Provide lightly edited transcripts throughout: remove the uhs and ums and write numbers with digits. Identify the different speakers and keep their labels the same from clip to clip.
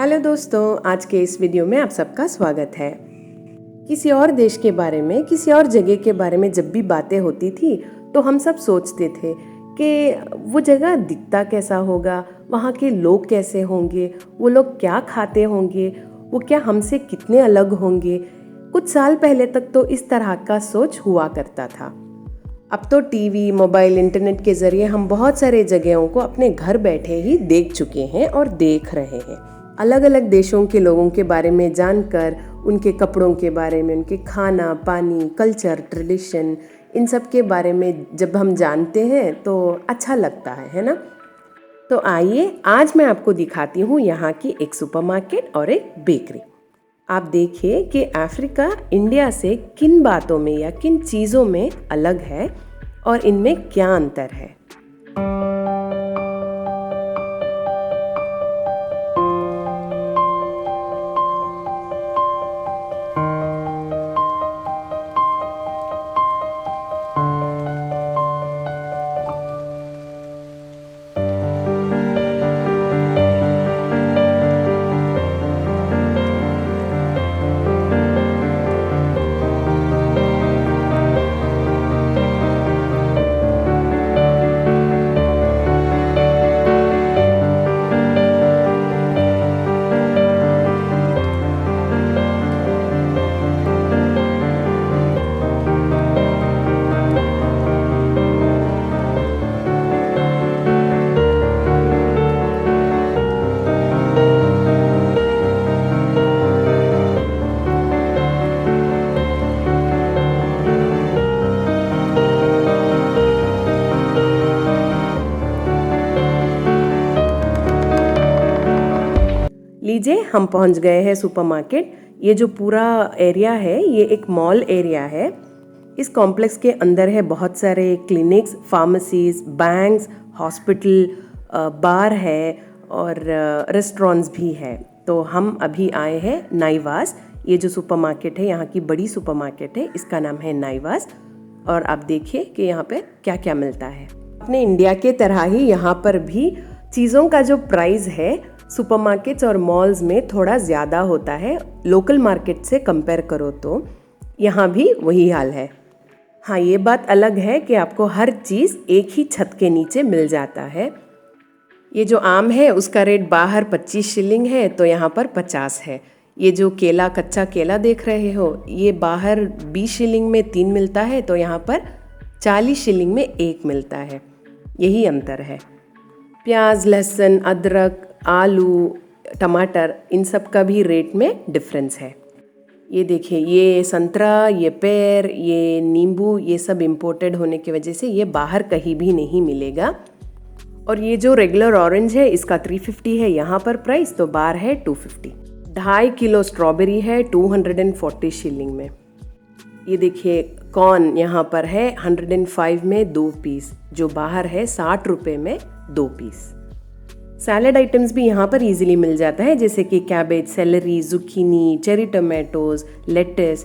Speaker 1: Hello दोस्तों, आज के इस वीडियो में आप सबका स्वागत है। किसी और देश के बारे में, किसी और जगह के बारे में जब भी बातें होती थी तो हम सब सोचते थे कि वो जगह दिखता कैसा होगा, वहाँ के लोग कैसे होंगे, वो लोग क्या खाते होंगे, वो क्या हमसे कितने अलग होंगे। कुछ साल पहले तक तो इस तरह का सोच हुआ करता था। अब तो टीवी, मोबाइल, इंटरनेट के ज़रिए हम बहुत सारे जगहों को अपने घर बैठे ही देख चुके हैं और देख रहे हैं। अलग अलग देशों के लोगों के बारे में जानकर, उनके कपड़ों के बारे में, उनके खाना पानी, कल्चर, ट्रेडिशन, इन सब के बारे में जब हम जानते हैं तो अच्छा लगता है ना। तो आइए आज मैं आपको दिखाती हूँ यहाँ की एक सुपरमार्केट और एक बेकरी। आप देखिए कि अफ्रीका इंडिया से किन बातों में या किन चीज़ों में अलग है और इनमें क्या अंतर है। लीजिए, हम पहुंच गए हैं सुपरमार्केट। ये जो पूरा एरिया है ये एक मॉल एरिया है। इस कॉम्प्लेक्स के अंदर है बहुत सारे क्लिनिक्स, फार्मेसीज, बैंक्स, हॉस्पिटल, बार है और रेस्टोरेंट्स भी है। तो हम अभी आए हैं नाइवास। ये जो सुपरमार्केट है, यहाँ की बड़ी सुपरमार्केट है, इसका नाम है नाइवास। और आप देखिए कि यहाँ पे क्या क्या मिलता है। अपने इंडिया के तरह ही यहाँ पर भी चीज़ों का जो प्राइस है सुपरमार्केट्स और मॉल्स में थोड़ा ज़्यादा होता है। लोकल मार्केट से कंपेयर करो तो यहाँ भी वही हाल है। हाँ, ये बात अलग है कि आपको हर चीज़ एक ही छत के नीचे मिल जाता है। ये जो आम है उसका रेट बाहर 25 शिलिंग है तो यहाँ पर 50 है। ये जो केला, कच्चा केला देख रहे हो, ये बाहर 20 शिलिंग में 3 मिलता है तो यहाँ पर 40 शिलिंग में 1 मिलता है। यही अंतर है। प्याज, लहसुन, अदरक, आलू, टमाटर, इन सब का भी रेट में डिफरेंस है। ये देखिए, ये संतरा, ये पेर, ये नींबू, ये सब इम्पोर्टेड होने की वजह से ये बाहर कहीं भी नहीं मिलेगा। और ये जो रेगुलर ऑरेंज है इसका 350 है यहाँ पर प्राइस, तो बाहर है 250। 2.5 किलो स्ट्रॉबेरी है 240 शिलिंग में। ये देखिए, कॉर्न यहाँ पर है 105 में 2 पीस, जो बाहर है 60 रुपये में 2 पीस। सैलड आइटम्स भी यहाँ पर इजीली मिल जाता है, जैसे कि cabbage, salary, zucchini, cherry tomatoes, let's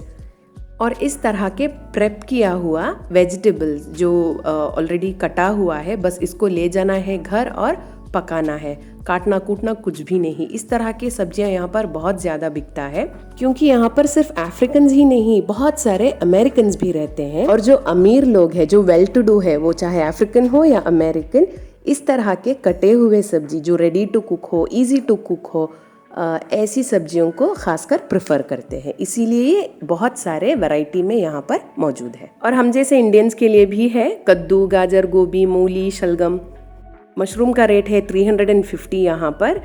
Speaker 1: और इस तरह के प्रेप किया हुआ वेजिटेबल्स जो ऑलरेडी कटा हुआ है, बस इसको ले जाना है घर और पकाना है। काटना कूटना कुछ भी नहीं। इस तरह की सब्जियां यहाँ पर बहुत ज़्यादा बिकता है, क्योंकि यहाँ पर सिर्फ अफ्रीकन्स ही नहीं, बहुत सारे अमेरिकन्स भी रहते हैं। और जो अमीर लोग हैं, जो वेल टू डू है, वो चाहे अफ्रीकन हो या अमेरिकन, इस तरह के कटे हुए सब्जी जो रेडी टू कुक हो, इजी टू कुक हो, ऐसी सब्जियों को खासकर प्रेफर करते हैं। इसीलिए बहुत सारे वैरायटी में यहाँ पर मौजूद है। और हम जैसे इंडियंस के लिए भी है कद्दू, गाजर, गोभी, मूली, शलगम। मशरूम का रेट है 350 यहाँ पर।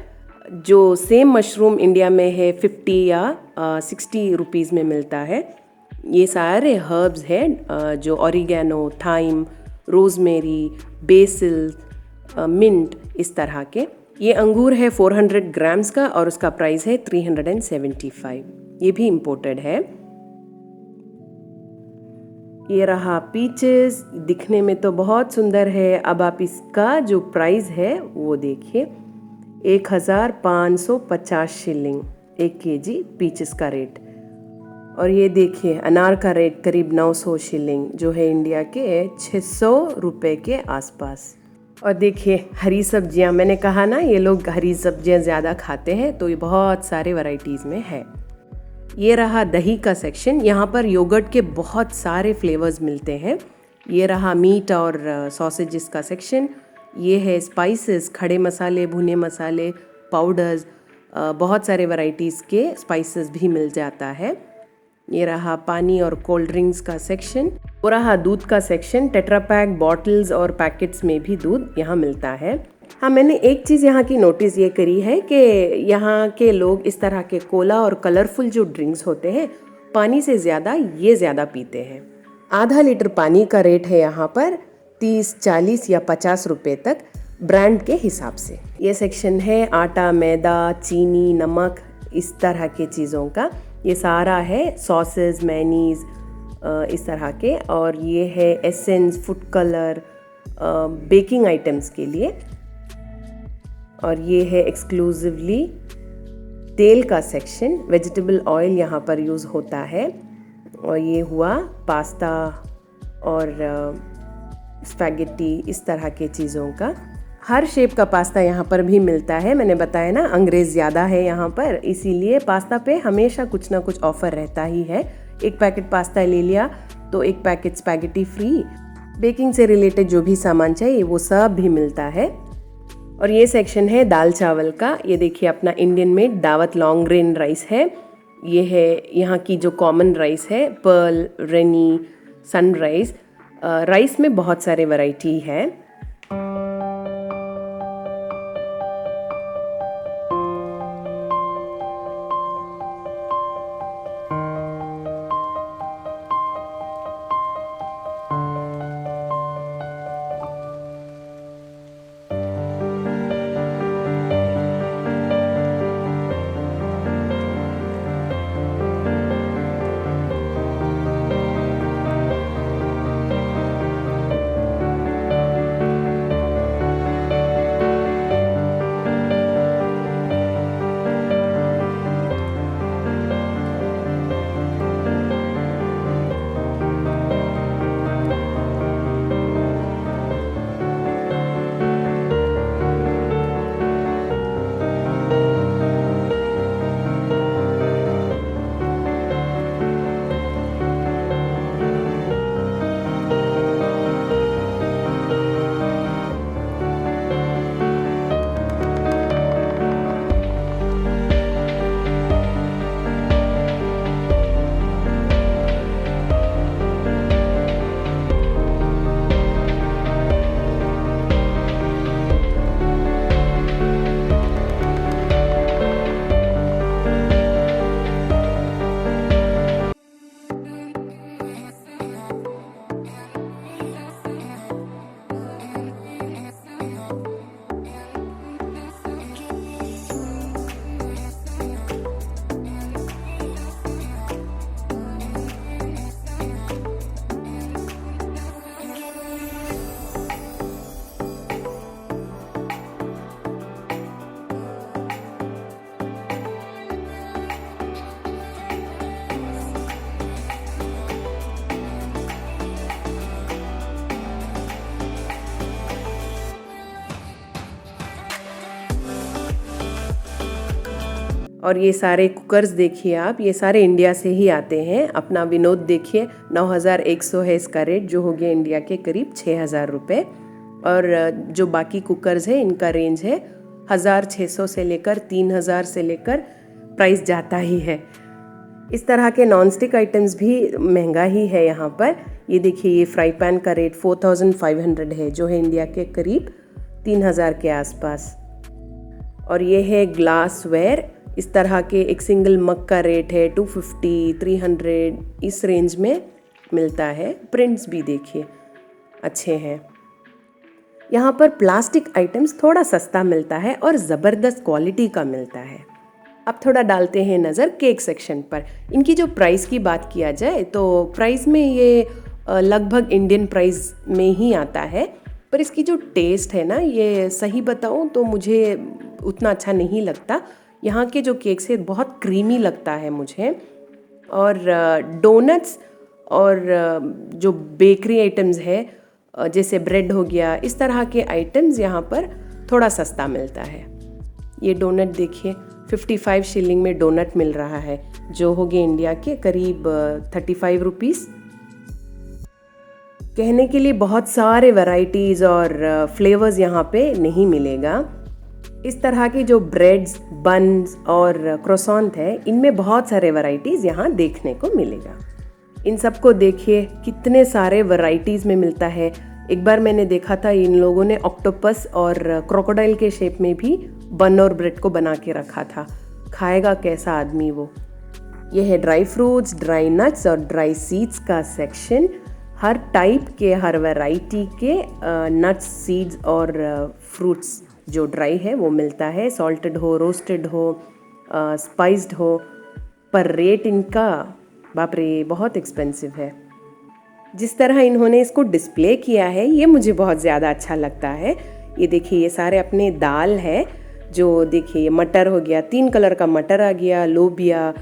Speaker 1: जो सेम मशरूम इंडिया में है 50 या 60 रुपीज़ में मिलता है। ये सारे हर्ब्स हैं, जो oregano, thyme, rosemary, basil, mint, इस तरह के। ये अंगूर है 400 ग्राम्स का और उसका प्राइस है 375। ये भी इम्पोर्टेड है। ये रहा पीचेस, दिखने में तो बहुत सुंदर है। अब आप इसका जो प्राइस है वो देखिए, 1550 शिलिंग 1 केजी पीचेस का रेट। और ये देखिए, अनार का रेट करीब 900 शिलिंग, जो है इंडिया के 600 रुपये के आसपास। और देखिए हरी सब्जियां, मैंने कहा ना ये लोग हरी सब्जियां ज़्यादा खाते हैं, तो ये बहुत सारे वैरायटीज़ में है। ये रहा दही का सेक्शन, यहाँ पर योगर्ट के बहुत सारे फ्लेवर्स मिलते हैं। ये रहा मीट और सॉसेजेस का सेक्शन। ये है स्पाइसेस, खड़े मसाले, भुने मसाले, पाउडर्स, बहुत सारे वैरायटीज़ के स्पाइसेस भी मिल जाता है। ये रहा पानी और कोल्ड ड्रिंक्स का सेक्शन। वो रहा दूध का सेक्शन, टेट्रा पैक, बॉटल्स और पैकेट्स में भी दूध यहाँ मिलता है। हाँ, मैंने एक चीज़ यहाँ की नोटिस ये करी है कि यहाँ के लोग इस तरह के कोला और कलरफुल जो ड्रिंक्स होते हैं, पानी से ज़्यादा ये ज़्यादा पीते हैं। आधा लीटर पानी का रेट है यहाँ पर 30, 40 या 50 रुपए तक, ब्रांड के हिसाब से। ये सेक्शन है आटा, मैदा, चीनी, नमक, इस तरह के चीज़ों का। ये सारा है सॉसेस, मेयोनीज, इस तरह के। और ये है essence, food colour, baking items के लिए। और ये है एक्सक्लूसिवली तेल का सेक्शन, वेजिटेबल ऑयल यहाँ पर यूज़ होता है। और ये हुआ पास्ता और स्पैगेटी, इस तरह के चीज़ों का। हर शेप का पास्ता यहाँ पर भी मिलता है। मैंने बताया ना अंग्रेज़ ज़्यादा है यहाँ पर, इसीलिए पास्ता पे हमेशा कुछ ना कुछ ऑफ़र रहता ही है। एक पैकेट पास्ता ले लिया तो एक पैकेट स्पैगेटी फ्री। बेकिंग से रिलेटेड जो भी सामान चाहिए वो सब भी मिलता है। और ये सेक्शन है दाल चावल का। ये देखिए अपना इंडियन मेड दावत लॉन्ग ग्रेन राइस है। ये है यहाँ की जो कॉमन राइस है, पर्ल, रेनी, सनराइज। राइस में बहुत सारे वैरायटी है। और ये सारे कुकर्स देखिए आप, ये सारे इंडिया से ही आते हैं। अपना विनोद देखिए, 9100 है इसका रेट, जो हो गया इंडिया के करीब 6000 रुपये। और जो बाकी कुकर्स है इनका रेंज है 1600 से लेकर 3000 से लेकर प्राइस जाता ही है। इस तरह के नॉन स्टिक आइटम्स भी महंगा ही है यहाँ पर। ये देखिए ये फ्राई पैन का रेट 4500 है, जो है इंडिया के करीब 3000 के आसपास। और ये है ग्लासवेयर, इस तरह के एक सिंगल मग का रेट है 250, 300, इस रेंज में मिलता है। प्रिंट्स भी देखिए अच्छे हैं। यहाँ पर प्लास्टिक आइटम्स थोड़ा सस्ता मिलता है और ज़बरदस्त क्वालिटी का मिलता है। अब थोड़ा डालते हैं नज़र केक सेक्शन पर। इनकी जो प्राइस की बात किया जाए तो प्राइस में ये लगभग इंडियन प्राइस में ही आता है, पर इसकी जो टेस्ट है ना, ये सही बताऊँ तो मुझे उतना अच्छा नहीं लगता। यहाँ के जो केक्स है बहुत क्रीमी लगता है मुझे। और डोनट्स और जो बेकरी आइटम्स है जैसे ब्रेड हो गया, इस तरह के आइटम्स यहाँ पर थोड़ा सस्ता मिलता है। ये डोनट देखिए, 55 शिलिंग में डोनट मिल रहा है, जो हो गए इंडिया के करीब 35 रुपीस। कहने के लिए बहुत सारे वैरायटीज़ और फ्लेवर्स यहाँ पे नहीं मिलेगा। इस तरह की जो ब्रेड्स, बन्स और क्रोसॉन्ट है, इनमें बहुत सारे वैरायटीज़ यहाँ देखने को मिलेगा। इन सबको देखिए कितने सारे वैरायटीज़ में मिलता है। एक बार मैंने देखा था इन लोगों ने ऑक्टोपस और क्रोकोडाइल के शेप में भी बन और ब्रेड को बना के रखा था। खाएगा कैसा आदमी वो। ये है ड्राई फ्रूट्स, ड्राई नट्स और ड्राई सीड्स का सेक्शन। हर टाइप के, हर वैरायटी के नट्स, सीड्स और फ्रूट्स जो ड्राई है वो मिलता है। सॉल्टेड हो, रोस्टेड हो, स्पाइस्ड हो, पर रेट इनका बाप रे बहुत एक्सपेंसिव है। जिस तरह इन्होंने इसको डिस्प्ले किया है ये मुझे बहुत ज़्यादा अच्छा लगता है। ये देखिए, ये सारे अपने दाल है, जो देखिए मटर हो गया, 3 कलर का मटर आ गया, लोबिया,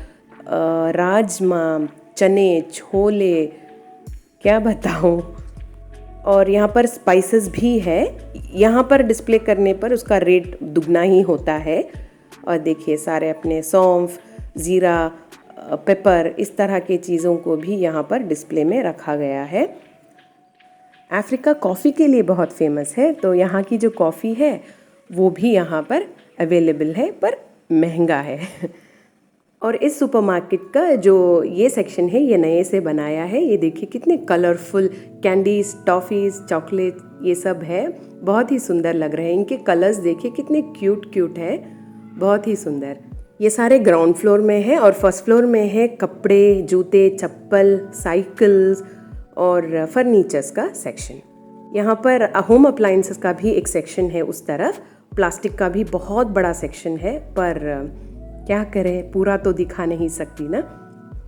Speaker 1: राजमा, चने, छोले, क्या बताऊँ। और यहाँ पर स्पाइसेस भी है। यहाँ पर डिस्प्ले करने पर उसका रेट दुगना ही होता है। और देखिए सारे अपने सौंफ, ज़ीरा, पेपर, इस तरह के चीज़ों को भी यहाँ पर डिस्प्ले में रखा गया है। अफ्रीका कॉफ़ी के लिए बहुत फेमस है, तो यहाँ की जो कॉफ़ी है वो भी यहाँ पर अवेलेबल है, पर महंगा है। और इस सुपरमार्केट का जो ये सेक्शन है ये नए से बनाया है। ये देखिए कितने कलरफुल कैंडीज, टॉफ़ीज़, चॉकलेट, ये सब है। बहुत ही सुंदर लग रहे हैं। इनके कलर्स देखिए कितने क्यूट क्यूट है, बहुत ही सुंदर। ये सारे ग्राउंड फ्लोर में है और फर्स्ट फ्लोर में है कपड़े, जूते, चप्पल, साइकिल्स और फर्नीचर्स का सेक्शन। यहाँ पर होम अप्लायंसेस का भी एक सेक्शन है उस तरफ। प्लास्टिक का भी बहुत बड़ा सेक्शन है, पर क्या करें, पूरा तो दिखा नहीं सकती ना।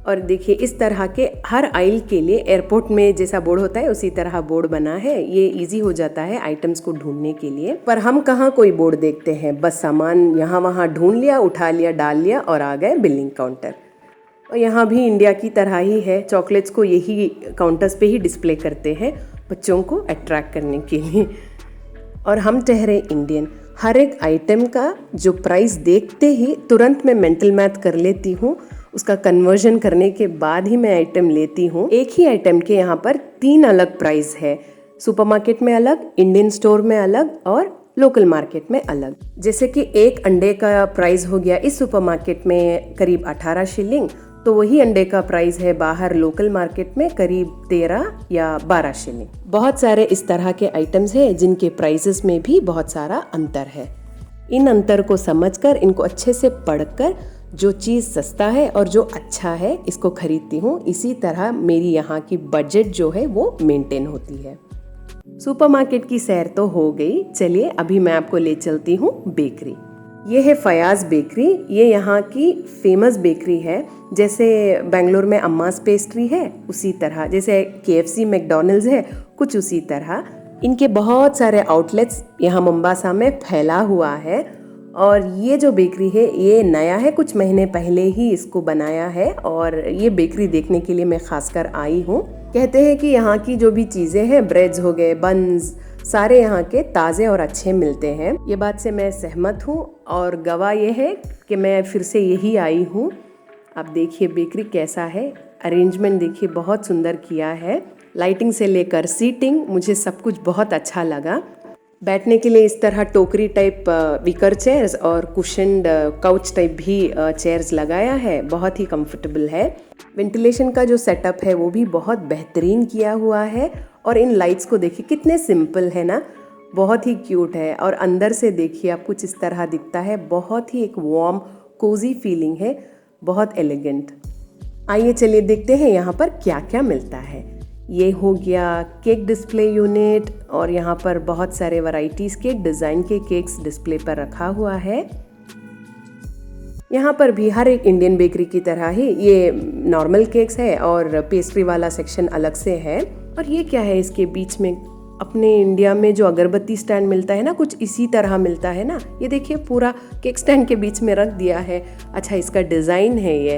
Speaker 1: और देखिए इस तरह के हर आइल के लिए एयरपोर्ट में जैसा बोर्ड होता है उसी तरह बोर्ड बना है। ये इजी हो जाता है आइटम्स को ढूंढने के लिए। पर हम कहाँ कोई बोर्ड देखते हैं, बस सामान यहाँ वहाँ ढूंढ लिया, उठा लिया, डाल लिया और आ गए बिलिंग काउंटर। और यहाँ भी इंडिया की तरह ही है, चॉकलेट्स को यही काउंटर्स पे ही डिस्प्ले करते हैं बच्चों को अट्रैक्ट करने के लिए। और हम ठहरे इंडियन, हर एक आइटम का जो प्राइस देखते ही तुरंत मैं मेंटल मैथ कर लेती हूँ, उसका कन्वर्जन करने के बाद ही मैं आइटम लेती हूँ। एक ही आइटम के यहाँ पर 3 अलग प्राइस है, सुपरमार्केट में अलग, इंडियन स्टोर में अलग और लोकल मार्केट में अलग। जैसे कि एक अंडे का प्राइस हो गया इस सुपरमार्केट में करीब 18 शिलिंग, तो वही अंडे का प्राइस है बाहर लोकल मार्केट में करीब 13 या 12 शिलिंग। बहुत सारे इस तरह के आइटम्स हैं जिनके प्राइसेस में भी बहुत सारा अंतर है। इन अंतर को समझकर, इनको अच्छे से पढ़कर जो चीज़ सस्ता है और जो अच्छा है इसको खरीदती हूँ। इसी तरह मेरी यहाँ की बजट जो है वो मेंटेन होती है। सुपरमार्केट की सैर तो हो गई, चलिए अभी मैं आपको ले चलती हूँ बेकरी। ये है फयाज बेकरी। ये यहाँ की फेमस बेकरी है। जैसे बेंगलोर में अम्मास पेस्ट्री है उसी तरह, जैसे KFC, मैकडॉनल्ड्स है, कुछ उसी तरह इनके बहुत सारे आउटलेट्स यहाँ मोम्बासा में फैला हुआ है। और ये जो बेकरी है ये नया है, कुछ महीने पहले ही इसको बनाया है और ये बेकरी देखने के लिए मैं खासकर आई हूँ। कहते हैं कि यहाँ की जो भी चीज़ें हैं, ब्रेड्स हो गए, बन्स, सारे यहाँ के ताज़े और अच्छे मिलते हैं। ये बात से मैं सहमत हूँ और गवाह ये है कि मैं फिर से यही आई हूँ। आप देखिए बेकरी कैसा है, अरेंजमेंट देखिए बहुत सुंदर किया है। लाइटिंग से लेकर सीटिंग, मुझे सब कुछ बहुत अच्छा लगा। बैठने के लिए इस तरह टोकरी टाइप विकर चेयर्स और कुशन्ड काउच टाइप भी चेयर्स लगाया है, बहुत ही कंफर्टेबल है। वेंटिलेशन का जो सेटअप है वो भी बहुत बेहतरीन किया हुआ है। और इन लाइट्स को देखिए कितने सिंपल है ना, बहुत ही क्यूट है। और अंदर से देखिए आप कुछ इस तरह दिखता है, बहुत ही एक वार्म कोजी फीलिंग है, बहुत एलिगेंट। आइए चलिए देखते हैं यहाँ पर क्या क्या मिलता है। ये हो गया केक डिस्प्ले यूनिट और यहाँ पर बहुत सारे वैरायटीज़ के डिज़ाइन के केक्स डिस्प्ले पर रखा हुआ है। यहाँ पर भी हर एक इंडियन बेकरी की तरह ही ये नॉर्मल केक्स है और पेस्ट्री वाला सेक्शन अलग से है। और ये क्या है इसके बीच में, अपने इंडिया में जो अगरबत्ती स्टैंड मिलता है ना, कुछ इसी तरह मिलता है ना। ये देखिए पूरा केक स्टैंड के बीच में रख दिया है। अच्छा इसका डिज़ाइन है ये,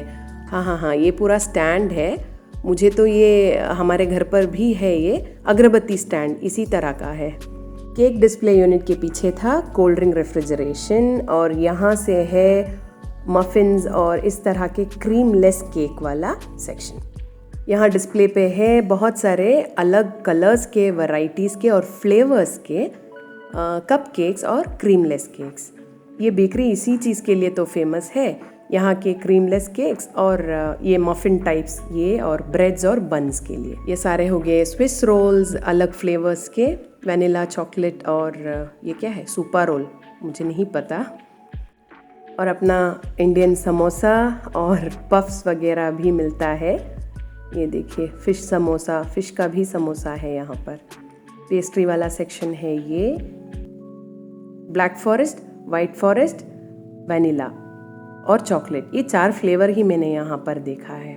Speaker 1: हाँ, ये पूरा स्टैंड है मुझे तो ये हमारे घर पर भी है, ये अगरबत्ती स्टैंड इसी तरह का है। केक डिस्प्ले यूनिट के पीछे था कोल्ड ड्रिंक रेफ्रिजरेशन, और यहाँ से है मफिन्स और इस तरह के क्रीमलेस केक वाला सेक्शन। यहाँ डिस्प्ले पे है बहुत सारे अलग कलर्स के, वैरायटीज़ के और फ्लेवर्स के कप केक्स और क्रीमलेस केक्स। ये बेकरी इसी चीज़ के लिए तो फेमस है, यहाँ के क्रीमलेस केक्स और ये मफिन टाइप्स, ये और ब्रेड्स और बन्स के लिए। ये सारे हो गए स्विस रोल्स अलग फ्लेवर्स के, वनीला, चॉकलेट और ये क्या है, सुपर रोल, मुझे नहीं पता। और अपना इंडियन समोसा और पफ्स वगैरह भी मिलता है। ये देखिए फ़िश समोसा, फ़िश का भी समोसा है यहाँ पर। पेस्ट्री वाला सेक्शन है ये, black forest, white forest, vanilla और चॉकलेट, ये 4 फ्लेवर ही मैंने यहाँ पर देखा है।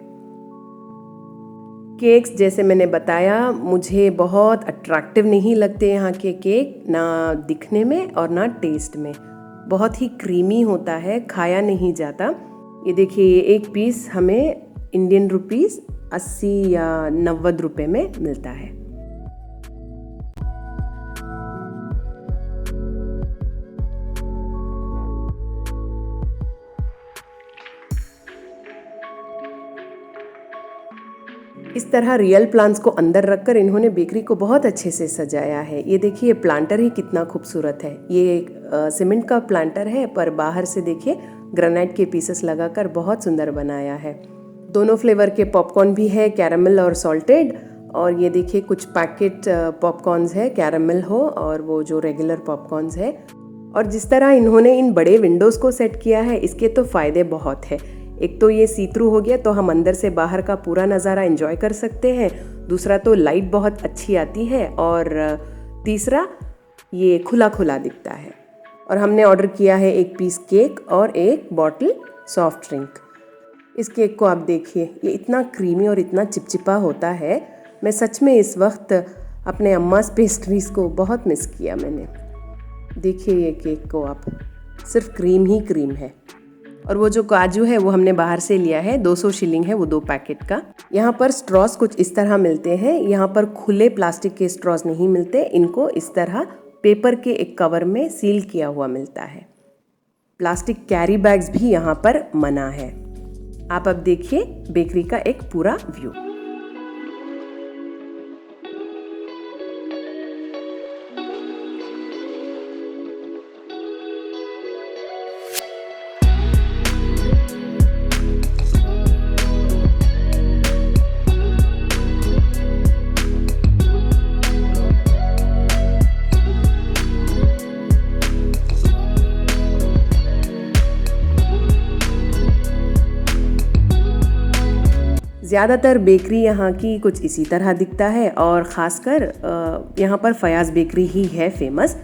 Speaker 1: केक्स जैसे मैंने बताया मुझे बहुत अट्रैक्टिव नहीं लगते यहाँ के केक, ना दिखने में और ना टेस्ट में। बहुत ही क्रीमी होता है, खाया नहीं जाता। ये देखिए ये एक पीस हमें इंडियन रुपीस 80 या 90 रुपए में मिलता है। इस तरह रियल प्लांट्स को अंदर रखकर इन्होंने बेकरी को बहुत अच्छे से सजाया है। ये देखिए प्लांटर ही कितना खूबसूरत है। ये सीमेंट का प्लांटर है, पर बाहर से देखिए ग्रेनाइट के पीसेस लगाकर बहुत सुंदर बनाया है। दोनों फ्लेवर के पॉपकॉर्न भी है, कैरामल और सॉल्टेड। और ये देखिए कुछ पैकेट पॉपकॉर्न्स है, कैरामल हो और वो जो रेगुलर पॉपकॉर्न्स है। और जिस तरह इन्होंने इन बड़े विंडोज़ को सेट किया है, इसके तो फ़ायदे बहुत है। एक तो ये सी थ्रू हो गया, तो हम अंदर से बाहर का पूरा नज़ारा एंजॉय कर सकते हैं। दूसरा तो लाइट बहुत अच्छी आती है, और तीसरा ये खुला खुला दिखता है। और हमने ऑर्डर किया है 1 पीस केक और 1 बॉटल सॉफ्ट ड्रिंक। इस केक को आप देखिए, ये इतना क्रीमी और इतना चिपचिपा होता है। मैं सच में इस वक्त अपने अम्मास पेस्ट्रीज़ को बहुत मिस किया मैंने। देखिए ये केक को आप, सिर्फ क्रीम ही क्रीम है। और वो जो काजू है वो हमने बाहर से लिया है, 200 शिलिंग है वो 2 पैकेट का। यहाँ पर स्ट्रॉस कुछ इस तरह मिलते हैं। यहाँ पर खुले प्लास्टिक के स्ट्रॉस नहीं मिलते, इनको इस तरह पेपर के एक कवर में सील किया हुआ मिलता है। प्लास्टिक कैरी बैग्स भी यहाँ पर मना है। आप अब देखिए बेकरी का एक पूरा व्यू। ज़्यादातर बेकरी यहाँ की कुछ इसी तरह दिखता है, और ख़ासकर यहाँ पर फयाज़ बेकरी ही है फेमस।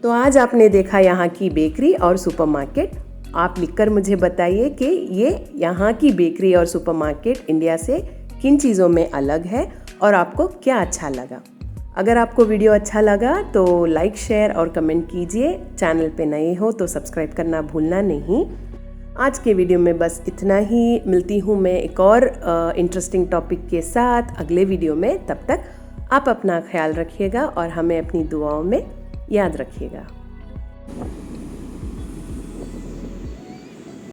Speaker 1: तो आज आपने देखा यहाँ की बेकरी और सुपरमार्केट। आप लिखकर मुझे बताइए कि ये यहाँ की बेकरी और सुपरमार्केट इंडिया से किन चीज़ों में अलग है और आपको क्या अच्छा लगा। अगर आपको वीडियो अच्छा लगा तो लाइक, शेयर और कमेंट कीजिए। चैनल पे नए हो तो सब्सक्राइब करना भूलना नहीं। आज के वीडियो में बस इतना ही। मिलती हूँ मैं एक और इंटरेस्टिंग टॉपिक के साथ अगले वीडियो में। तब तक आप अपना ख्याल रखिएगा और हमें अपनी दुआओं में याद रखिएगा।